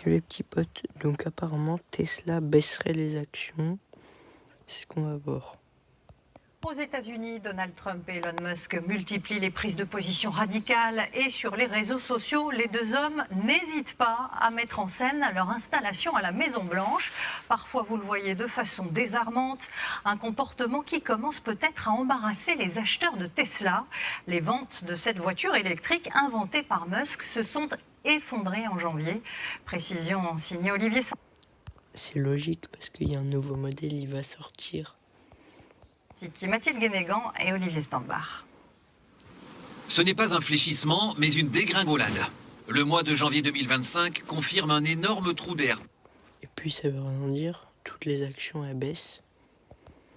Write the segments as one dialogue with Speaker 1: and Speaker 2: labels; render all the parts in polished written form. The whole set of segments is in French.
Speaker 1: Salut les petits potes, donc apparemment Tesla baisserait les actions, c'est ce qu'on va voir.
Speaker 2: Aux États-Unis, Donald Trump et Elon Musk multiplient les prises de position radicales et sur les réseaux sociaux, les deux hommes n'hésitent pas à mettre en scène leur installation à la Maison-Blanche. Parfois, vous le voyez de façon désarmante, un comportement qui commence peut-être à embarrasser les acheteurs de Tesla. Les ventes de cette voiture électrique inventée par Musk se sont effondrées en janvier. Précision signée Olivier Sandbar.
Speaker 1: C'est logique parce qu'il y a un nouveau modèle, il va sortir.
Speaker 2: Mathilde Guénégan et Olivier Sandbar.
Speaker 3: Ce n'est pas un fléchissement, mais une dégringolade. Le mois de janvier 2025 confirme un énorme trou d'air.
Speaker 1: Et puis ça veut rien dire, toutes les actions elles baissent.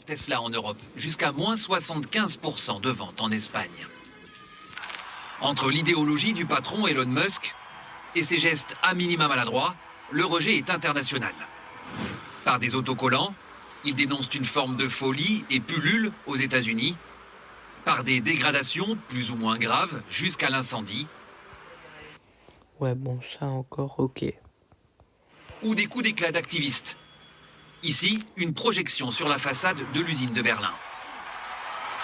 Speaker 3: Tesla en Europe, jusqu'à moins 75% de ventes en Espagne. Entre l'idéologie du patron Elon Musk et ses gestes à minima maladroits, le rejet est international. Par des autocollants, ils dénoncent une forme de folie et pullulent aux États-Unis. Par des dégradations plus ou moins graves, jusqu'à l'incendie.
Speaker 1: Ouais bon ça encore ok.
Speaker 3: Ou des coups d'éclat d'activistes. Ici, une projection sur la façade de l'usine de Berlin.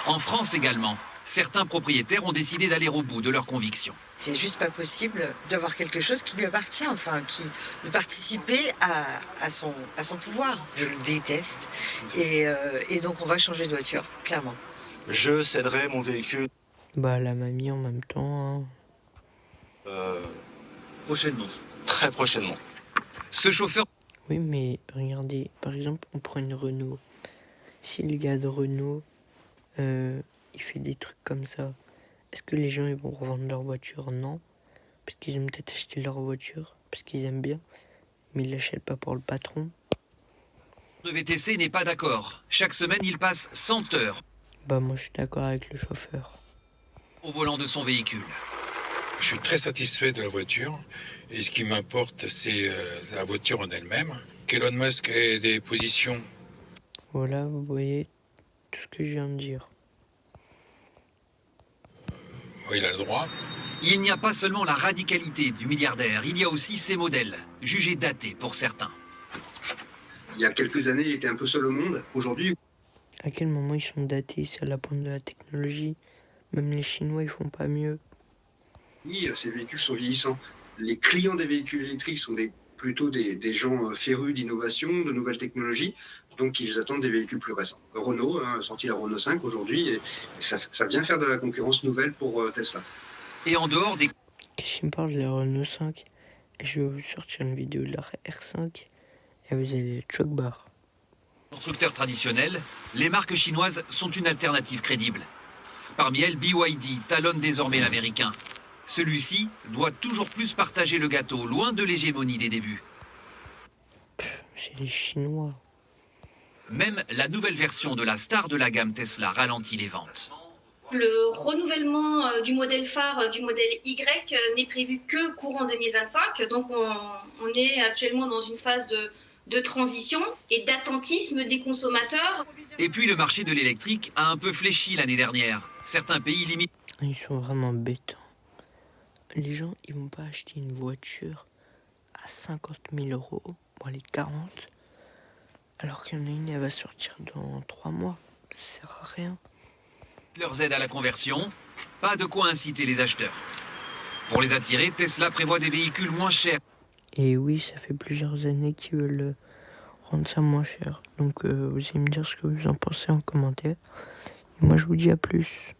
Speaker 3: En France également, certains propriétaires ont décidé d'aller au bout de leurs convictions.
Speaker 4: C'est juste pas possible d'avoir quelque chose qui lui appartient, de participer à son pouvoir. Je le déteste et donc on va changer de voiture, clairement.
Speaker 5: Je céderai mon véhicule.
Speaker 1: Bah la mamie en même temps.
Speaker 5: Prochainement. Très prochainement.
Speaker 3: Ce chauffeur...
Speaker 1: Oui mais regardez, par exemple on prend une Renault. Si le gars de Renault, il fait des trucs comme ça, est-ce que les gens ils vont revendre leur voiture? Non. Parce qu'ils aiment peut-être acheter leur voiture, parce qu'ils aiment bien, mais ils l'achètent pas pour le patron.
Speaker 3: Le VTC n'est pas d'accord. Chaque semaine, il passe 100 heures
Speaker 1: Bah moi je suis d'accord avec le chauffeur.
Speaker 3: au volant de son véhicule.
Speaker 6: Je suis très satisfait de la voiture et ce qui m'importe, c'est la voiture en elle-même. Qu'Elon Musk ait des positions.
Speaker 1: Voilà, vous voyez tout ce que je viens de dire.
Speaker 6: Il a le droit.
Speaker 3: Il n'y a pas seulement la radicalité du milliardaire, il y a aussi ses modèles, jugés datés pour certains.
Speaker 7: Il y a quelques années, il était un peu seul au monde. Aujourd'hui,
Speaker 1: À quel moment ils sont datés? C'est à la pointe de la technologie. Même les Chinois ils font pas mieux.
Speaker 7: oui, ces véhicules sont vieillissants. Les clients des véhicules électriques sont plutôt des gens férus d'innovation, de nouvelles technologies. Donc, ils attendent des véhicules plus récents. Renault a sorti la Renault 5 aujourd'hui et ça vient faire de la concurrence nouvelle pour Tesla.
Speaker 3: Et en dehors des
Speaker 1: Qu'est-ce qu'il me parle de la Renault 5? Et je vais vous sortir une vidéo de la R5 et vous allez les choc bar.
Speaker 3: constructeurs traditionnels, les marques chinoises sont une alternative crédible. Parmi elles, BYD talonne désormais l'américain. Celui-ci doit toujours plus partager le gâteau, loin de l'hégémonie des débuts.
Speaker 1: C'est les Chinois.
Speaker 3: Même la nouvelle version de la star de la gamme Tesla ralentit les ventes.
Speaker 8: Le renouvellement du modèle phare, du modèle Y, n'est prévu que courant 2025. Donc on est actuellement dans une phase de transition et d'attentisme des consommateurs.
Speaker 3: Et puis le marché de l'électrique a un peu fléchi l'année dernière. Certains pays limitent.
Speaker 1: Ils sont vraiment bêtants. Les gens ils vont pas acheter une voiture à 50 000 €, bon les 40, alors qu'il y en a une elle va sortir dans 3 mois. Ça sert à rien.
Speaker 3: leurs aides à la conversion, pas de quoi inciter les acheteurs. Pour les attirer, Tesla prévoit des véhicules moins chers.
Speaker 1: Et oui, ça fait plusieurs années qu'ils veulent rendre ça moins cher. Donc vous allez me dire ce que vous en pensez en commentaire. Et moi je vous dis à plus.